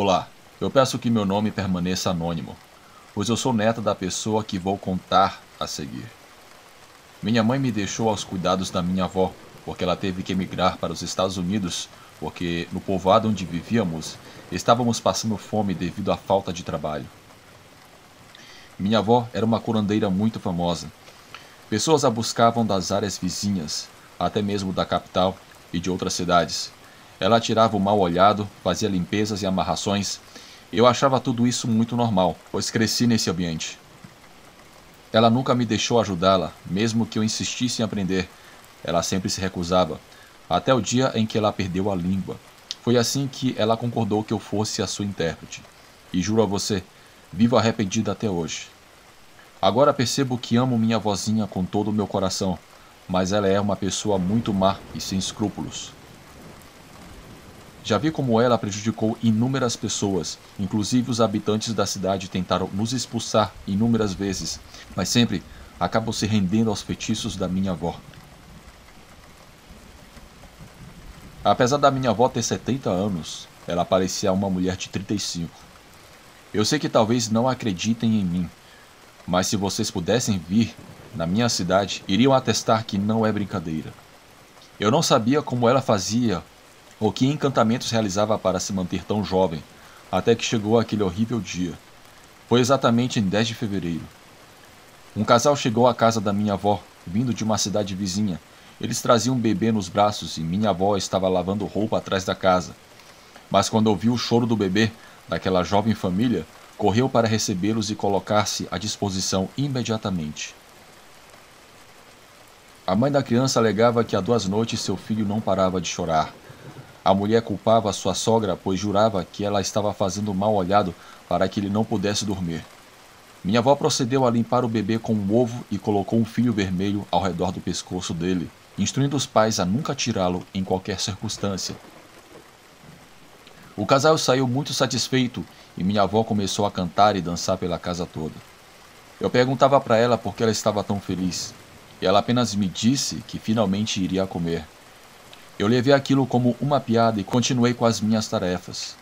Olá, eu peço que meu nome permaneça anônimo, pois eu sou neta da pessoa que vou contar a seguir. Minha mãe me deixou aos cuidados da minha avó, porque ela teve que emigrar para os Estados Unidos, porque no povoado onde vivíamos, estávamos passando fome devido à falta de trabalho. Minha avó era uma curandeira muito famosa. Pessoas a buscavam das áreas vizinhas, até mesmo da capital e de outras cidades. Ela tirava o mal olhado, fazia limpezas e amarrações. Eu achava tudo isso muito normal, pois cresci nesse ambiente. Ela nunca me deixou ajudá-la, mesmo que eu insistisse em aprender. Ela sempre se recusava, até o dia em que ela perdeu a língua. Foi assim que ela concordou que eu fosse a sua intérprete. E juro a você, vivo arrependida até hoje. Agora percebo que amo minha vozinha com todo o meu coração, mas ela é uma pessoa muito má e sem escrúpulos. Já vi como ela prejudicou inúmeras pessoas, inclusive os habitantes da cidade tentaram nos expulsar inúmeras vezes, mas sempre acabam se rendendo aos feitiços da minha avó. Apesar da minha avó ter 70 anos, ela parecia uma mulher de 35. Eu sei que talvez não acreditem em mim, mas se vocês pudessem vir na minha cidade, iriam atestar que não é brincadeira. Eu não sabia como ela fazia ou que encantamentos realizava para se manter tão jovem, até que chegou aquele horrível dia. Foi exatamente em 10 de fevereiro. Um casal chegou à casa da minha avó, vindo de uma cidade vizinha. Eles traziam um bebê nos braços e minha avó estava lavando roupa atrás da casa. Mas quando ouviu o choro do bebê, daquela jovem família, correu para recebê-los e colocar-se à disposição imediatamente. A mãe da criança alegava que há 2 noites seu filho não parava de chorar. A mulher culpava sua sogra, pois jurava que ela estava fazendo mal olhado para que ele não pudesse dormir. Minha avó procedeu a limpar o bebê com um ovo e colocou um fio vermelho ao redor do pescoço dele, instruindo os pais a nunca tirá-lo em qualquer circunstância. O casal saiu muito satisfeito e minha avó começou a cantar e dançar pela casa toda. Eu perguntava para ela por que ela estava tão feliz, e ela apenas me disse que finalmente iria comer. Eu levei aquilo como uma piada e continuei com as minhas tarefas.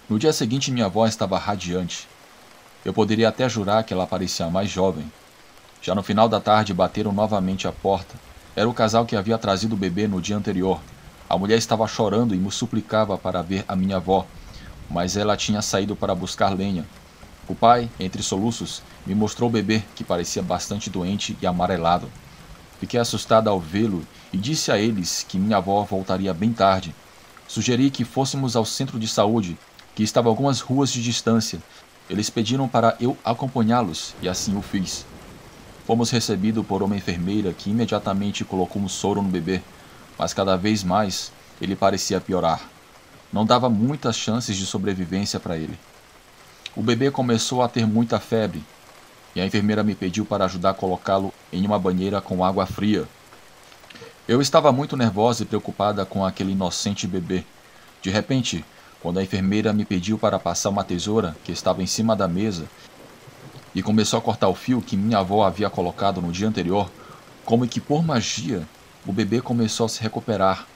No dia seguinte, minha avó estava radiante. Eu poderia até jurar que ela parecia mais jovem. Já no final da tarde, bateram novamente à porta. Era o casal que havia trazido o bebê no dia anterior. A mulher estava chorando e me suplicava para ver a minha avó, mas ela tinha saído para buscar lenha. O pai, entre soluços, me mostrou o bebê, que parecia bastante doente e amarelado. Fiquei assustada ao vê-lo e disse a eles que minha avó voltaria bem tarde. Sugeri que fôssemos ao centro de saúde, que estava a algumas ruas de distância. Eles pediram para eu acompanhá-los e assim o fiz. Fomos recebidos por uma enfermeira que imediatamente colocou um soro no bebê, mas cada vez mais ele parecia piorar. Não dava muitas chances de sobrevivência para ele. O bebê começou a ter muita febre e a enfermeira me pediu para ajudar a colocá-lo em uma banheira com água fria. Eu estava muito nervosa e preocupada com aquele inocente bebê. De repente, quando a enfermeira me pediu para passar uma tesoura que estava em cima da mesa e começou a cortar o fio que minha avó havia colocado no dia anterior, como que por magia, o bebê começou a se recuperar.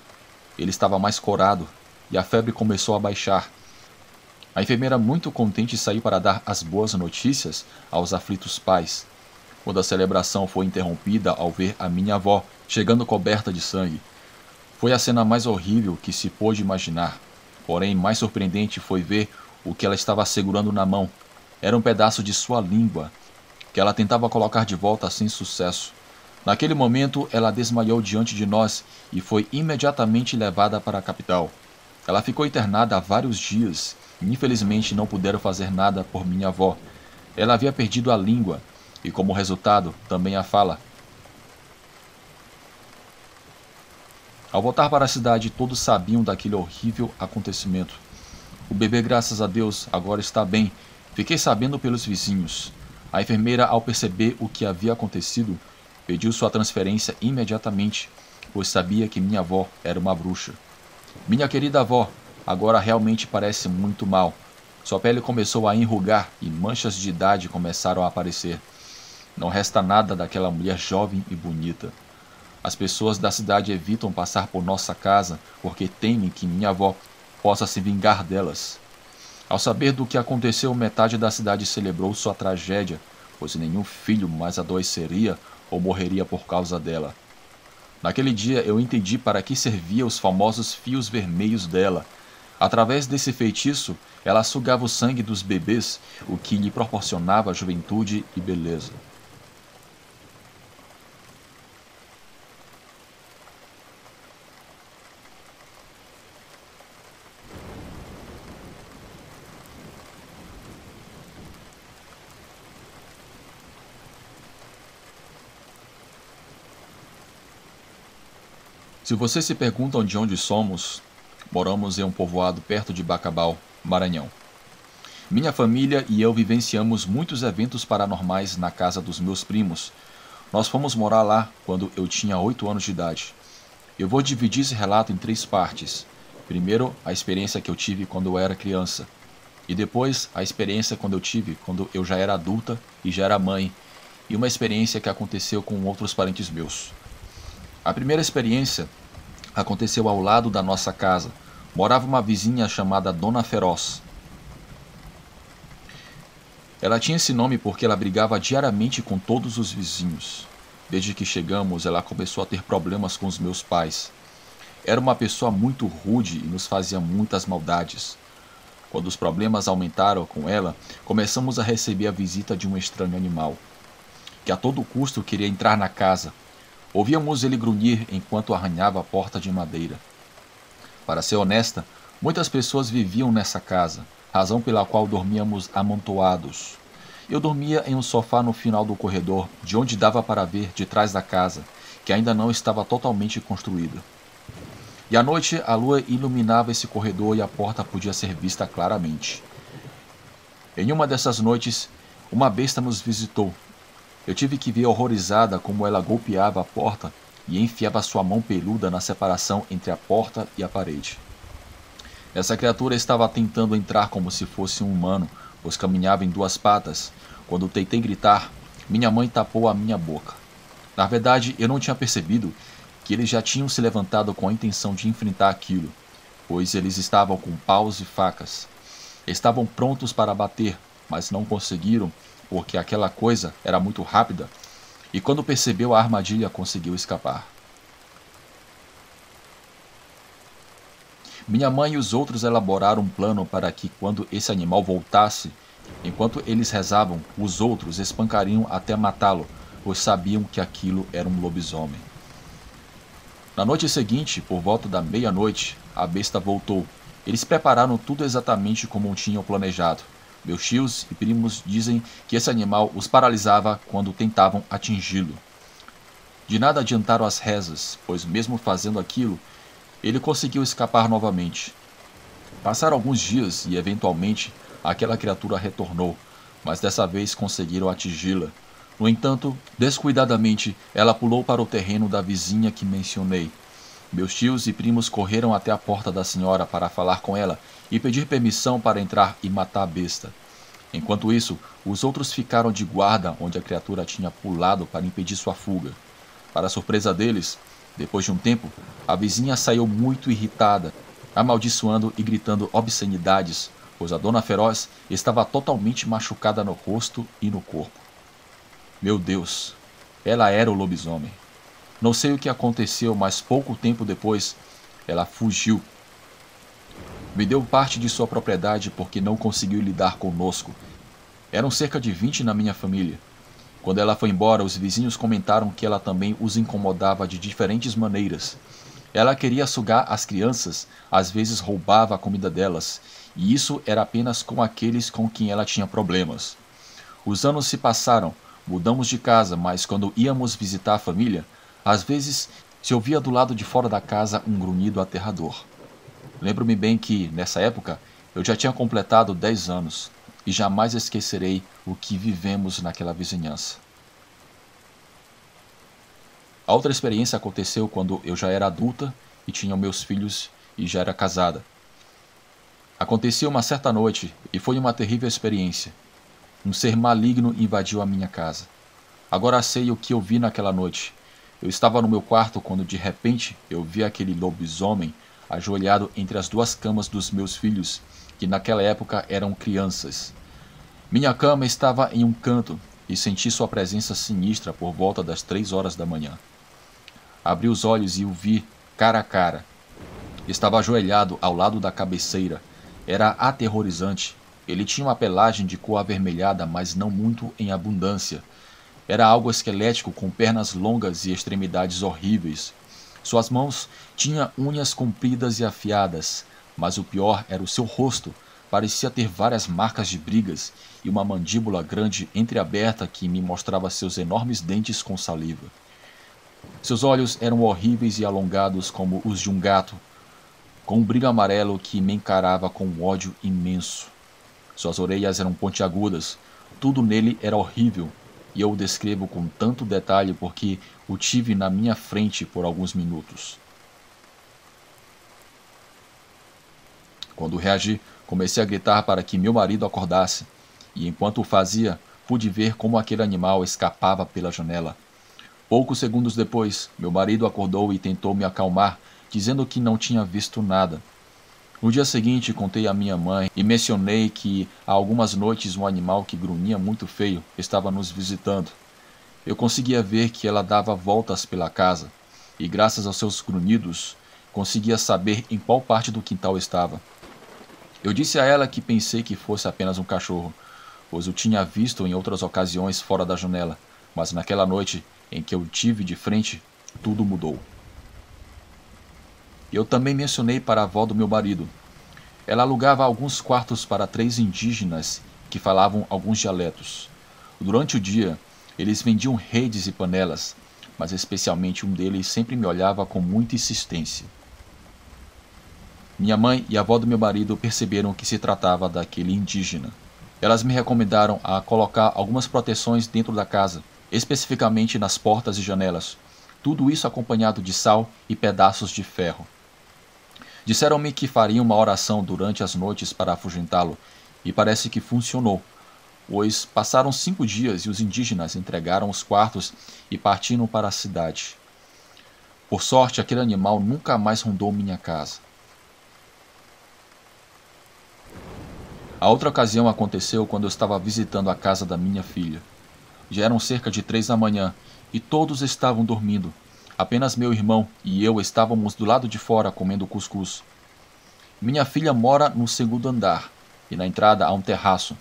Ele estava mais corado e a febre começou a baixar. A enfermeira, muito contente, saiu para dar as boas notícias aos aflitos pais, quando a celebração foi interrompida ao ver a minha avó chegando coberta de sangue. Foi a cena mais horrível que se pôde imaginar, porém mais surpreendente foi ver o que ela estava segurando na mão. Era um pedaço de sua língua, que ela tentava colocar de volta sem sucesso. Naquele momento, ela desmaiou diante de nós e foi imediatamente levada para a capital. Ela ficou internada há vários dias e infelizmente não puderam fazer nada por minha avó. Ela havia perdido a língua e, como resultado, também a fala. Ao voltar para a cidade, todos sabiam daquele horrível acontecimento. O bebê, graças a Deus, agora está bem. Fiquei sabendo pelos vizinhos. A enfermeira, ao perceber o que havia acontecido, pediu sua transferência imediatamente, pois sabia que minha avó era uma bruxa. Minha querida avó agora realmente parece muito mal. Sua pele começou a enrugar e manchas de idade começaram a aparecer. Não resta nada daquela mulher jovem e bonita. As pessoas da cidade evitam passar por nossa casa porque temem que minha avó possa se vingar delas. Ao saber do que aconteceu, metade da cidade celebrou sua tragédia, pois nenhum filho mais adoeceria ou morreria por causa dela. Naquele dia eu entendi para que serviam os famosos fios vermelhos dela. Através desse feitiço, ela sugava o sangue dos bebês, o que lhe proporcionava juventude e beleza. Se você se pergunta de onde somos, moramos em um povoado perto de Bacabal, Maranhão. Minha família e eu vivenciamos muitos eventos paranormais na casa dos meus primos. Nós fomos morar lá quando eu tinha 8 anos de idade. Eu vou dividir esse relato em 3 partes. Primeiro, a experiência que eu tive quando eu era criança. E depois, a experiência quando eu tive quando eu já era adulta e já era mãe. E uma experiência que aconteceu com outros parentes meus. A primeira experiência aconteceu ao lado da nossa casa. Morava uma vizinha chamada Dona Feroz. Ela tinha esse nome porque ela brigava diariamente com todos os vizinhos. Desde que chegamos, ela começou a ter problemas com os meus pais. Era uma pessoa muito rude e nos fazia muitas maldades. Quando os problemas aumentaram com ela, começamos a receber a visita de um estranho animal, que a todo custo queria entrar na casa. Ouvíamos ele grunhir enquanto arranhava a porta de madeira. Para ser honesta, muitas pessoas viviam nessa casa, razão pela qual dormíamos amontoados. Eu dormia em um sofá no final do corredor, de onde dava para ver de trás da casa, que ainda não estava totalmente construída. E à noite a lua iluminava esse corredor e a porta podia ser vista claramente. Em uma dessas noites, uma besta nos visitou. Eu tive que ver horrorizada como ela golpeava a porta e enfiava sua mão peluda na separação entre a porta e a parede. Essa criatura estava tentando entrar como se fosse um humano, pois caminhava em 2 patas. Quando tentei gritar, minha mãe tapou a minha boca. Na verdade, eu não tinha percebido que eles já tinham se levantado com a intenção de enfrentar aquilo, pois eles estavam com paus e facas. Estavam prontos para bater, mas não conseguiram, porque aquela coisa era muito rápida, e quando percebeu a armadilha conseguiu escapar. Minha mãe e os outros elaboraram um plano para que, quando esse animal voltasse, enquanto eles rezavam, os outros espancariam até matá-lo, pois sabiam que aquilo era um lobisomem. Na noite seguinte, por volta da meia-noite, a besta voltou. Eles prepararam tudo exatamente como tinham planejado. Meus tios e primos dizem que esse animal os paralisava quando tentavam atingi-lo. De nada adiantaram as rezas, pois mesmo fazendo aquilo, ele conseguiu escapar novamente. Passaram alguns dias e, eventualmente, aquela criatura retornou, mas dessa vez conseguiram atingi-la. No entanto, descuidadamente, ela pulou para o terreno da vizinha que mencionei. Meus tios e primos correram até a porta da senhora para falar com ela e pedir permissão para entrar e matar a besta. Enquanto isso, os outros ficaram de guarda onde a criatura tinha pulado para impedir sua fuga. Para surpresa deles, depois de um tempo, a vizinha saiu muito irritada, amaldiçoando e gritando obscenidades, pois a Dona Feroz estava totalmente machucada no rosto e no corpo. Meu Deus, ela era o lobisomem. Não sei o que aconteceu, mas pouco tempo depois, ela fugiu. Me deu parte de sua propriedade porque não conseguiu lidar conosco. Eram cerca de 20 na minha família. Quando ela foi embora, os vizinhos comentaram que ela também os incomodava de diferentes maneiras. Ela queria sugar as crianças, às vezes roubava a comida delas, e isso era apenas com aqueles com quem ela tinha problemas. Os anos se passaram, mudamos de casa, mas quando íamos visitar a família, às vezes se ouvia do lado de fora da casa um grunhido aterrador. Lembro-me bem que, nessa época, eu já tinha completado 10 anos, e jamais esquecerei o que vivemos naquela vizinhança. A outra experiência aconteceu quando eu já era adulta e tinha meus filhos e já era casada. Aconteceu uma certa noite e foi uma terrível experiência. Um ser maligno invadiu a minha casa. Agora sei o que eu vi naquela noite. Eu estava no meu quarto quando de repente eu vi aquele lobisomem ajoelhado entre as duas camas dos meus filhos, que naquela época eram crianças. Minha cama estava em um canto e senti sua presença sinistra por volta das 3 horas da manhã. Abri os olhos e o vi cara a cara. Estava ajoelhado ao lado da cabeceira. Era aterrorizante. Ele tinha uma pelagem de cor avermelhada, mas não muito em abundância. Era algo esquelético, com pernas longas e extremidades horríveis. Suas mãos tinham unhas compridas e afiadas, mas o pior era o seu rosto. Parecia ter várias marcas de brigas e uma mandíbula grande entreaberta que me mostrava seus enormes dentes com saliva. Seus olhos eram horríveis e alongados como os de um gato, com um brilho amarelo que me encarava com um ódio imenso. Suas orelhas eram pontiagudas, tudo nele era horrível, e eu o descrevo com tanto detalhe porque o tive na minha frente por alguns minutos. Quando reagi, comecei a gritar para que meu marido acordasse, e enquanto o fazia, pude ver como aquele animal escapava pela janela. Poucos segundos depois, meu marido acordou e tentou me acalmar, dizendo que não tinha visto nada. No dia seguinte, contei à minha mãe e mencionei que há algumas noites um animal que grunhia muito feio estava nos visitando. Eu conseguia ver que ela dava voltas pela casa, e graças aos seus grunhidos, conseguia saber em qual parte do quintal estava. Eu disse a ela que pensei que fosse apenas um cachorro, pois o tinha visto em outras ocasiões fora da janela, mas naquela noite em que eu o tive de frente, tudo mudou. Eu também mencionei para a avó do meu marido. Ela alugava alguns quartos para 3 indígenas que falavam alguns dialetos. Durante o dia, eles vendiam redes e panelas, mas especialmente um deles sempre me olhava com muita insistência. Minha mãe e a avó do meu marido perceberam que se tratava daquele indígena. Elas me recomendaram a colocar algumas proteções dentro da casa, especificamente nas portas e janelas. Tudo isso acompanhado de sal e pedaços de ferro. Disseram-me que fariam uma oração durante as noites para afugentá-lo, e parece que funcionou, pois passaram 5 dias e os indígenas entregaram os quartos e partiram para a cidade. Por sorte, aquele animal nunca mais rondou minha casa. A outra ocasião aconteceu quando eu estava visitando a casa da minha filha. Já eram cerca de 3 da manhã e todos estavam dormindo. Apenas meu irmão e eu estávamos do lado de fora comendo cuscuz. Minha filha mora no 2º andar e na entrada há um terraço.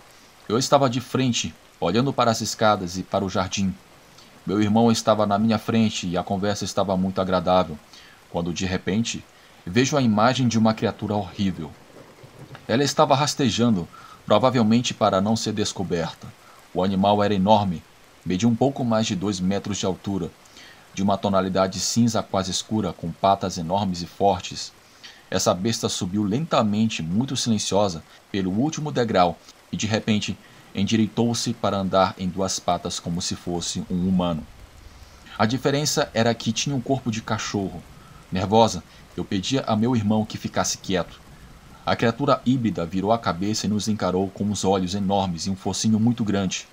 Eu estava de frente, olhando para as escadas e para o jardim. Meu irmão estava na minha frente e a conversa estava muito agradável, quando de repente vejo a imagem de uma criatura horrível. Ela estava rastejando, provavelmente para não ser descoberta. O animal era enorme, media um pouco mais de 2 metros de altura, de uma tonalidade cinza quase escura, com patas enormes e fortes. Essa besta subiu lentamente, muito silenciosa, pelo último degrau e de repente endireitou-se para andar em 2 patas como se fosse um humano. A diferença era que tinha um corpo de cachorro. Nervosa, eu pedia a meu irmão que ficasse quieto. A criatura híbrida virou a cabeça e nos encarou com os olhos enormes e um focinho muito grande.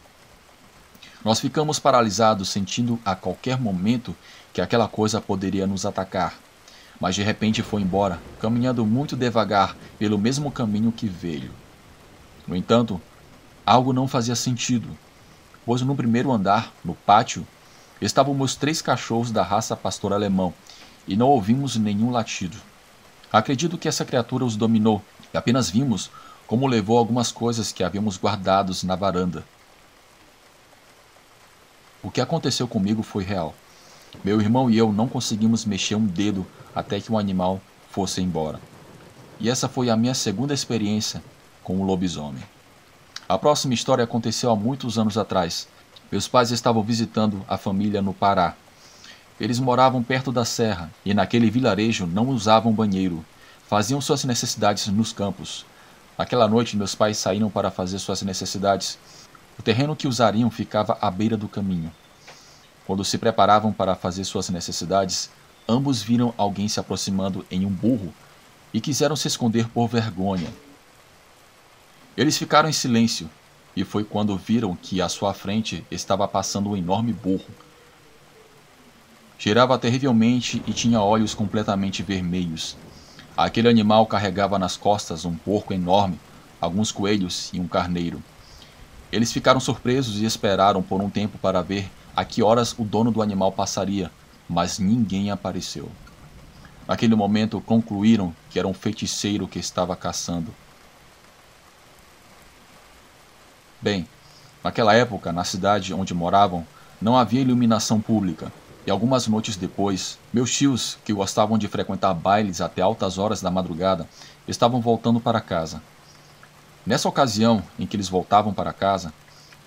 Nós ficamos paralisados, sentindo a qualquer momento que aquela coisa poderia nos atacar. Mas de repente foi embora, caminhando muito devagar pelo mesmo caminho que veio. No entanto, algo não fazia sentido, pois no primeiro andar, no pátio, estavam meus 3 cachorros da raça pastor alemão e não ouvimos nenhum latido. Acredito que essa criatura os dominou e apenas vimos como levou algumas coisas que havíamos guardados na varanda. O que aconteceu comigo foi real. Meu irmão e eu não conseguimos mexer um dedo até que o animal fosse embora. E essa foi a minha segunda experiência com o lobisomem. A próxima história aconteceu há muitos anos atrás. Meus pais estavam visitando a família no Pará. Eles moravam perto da serra e naquele vilarejo não usavam banheiro. Faziam suas necessidades nos campos. Aquela noite meus pais saíram para fazer suas necessidades. O terreno que usariam ficava à beira do caminho. Quando se preparavam para fazer suas necessidades, ambos viram alguém se aproximando em um burro e quiseram se esconder por vergonha. Eles ficaram em silêncio, e foi quando viram que à sua frente estava passando um enorme burro. Cheirava terrivelmente e tinha olhos completamente vermelhos. Aquele animal carregava nas costas um porco enorme, alguns coelhos e um carneiro. Eles ficaram surpresos e esperaram por um tempo para ver a que horas o dono do animal passaria, mas ninguém apareceu. Naquele momento concluíram que era um feiticeiro que estava caçando. Bem, naquela época, na cidade onde moravam, não havia iluminação pública, e algumas noites depois, meus tios, que gostavam de frequentar bailes até altas horas da madrugada, estavam voltando para casa. Nessa ocasião em que eles voltavam para casa,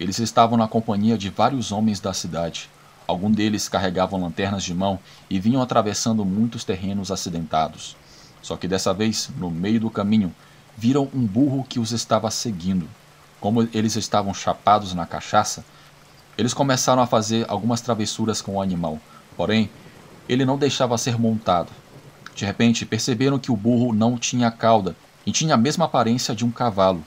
eles estavam na companhia de vários homens da cidade. Alguns deles carregavam lanternas de mão e vinham atravessando muitos terrenos acidentados. Só que dessa vez, no meio do caminho, viram um burro que os estava seguindo. Como eles estavam chapados na cachaça, eles começaram a fazer algumas travessuras com o animal. Porém, ele não deixava ser montado. De repente, perceberam que o burro não tinha cauda e tinha a mesma aparência de um cavalo.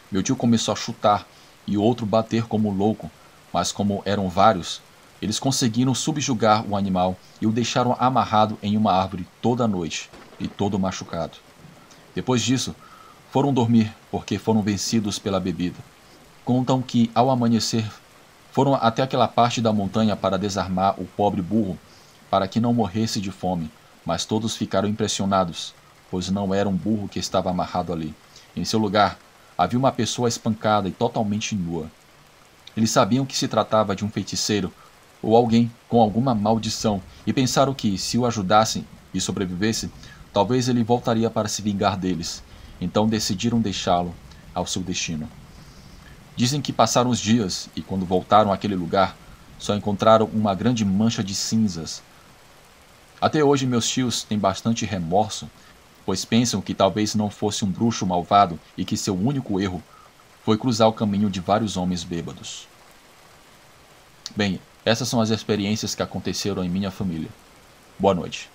Meu tio começou a chutar e outro bater como louco, mas como eram vários, eles conseguiram subjugar o animal e o deixaram amarrado em uma árvore toda a noite e todo machucado. Depois disso, foram dormir porque foram vencidos pela bebida. Contam que, ao amanhecer, foram até aquela parte da montanha para desarmar o pobre burro, para que não morresse de fome, mas todos ficaram impressionados, pois não era um burro que estava amarrado ali. Em seu lugar, havia uma pessoa espancada e totalmente nua. Eles sabiam que se tratava de um feiticeiro ou alguém com alguma maldição e pensaram que, se o ajudassem e sobrevivesse, talvez ele voltaria para se vingar deles. Então decidiram deixá-lo ao seu destino. Dizem que passaram os dias e, quando voltaram àquele lugar, só encontraram uma grande mancha de cinzas. Até hoje meus tios têm bastante remorso, pois pensam que talvez não fosse um bruxo malvado e que seu único erro foi cruzar o caminho de vários homens bêbados. Bem, essas são as experiências que aconteceram em minha família. Boa noite.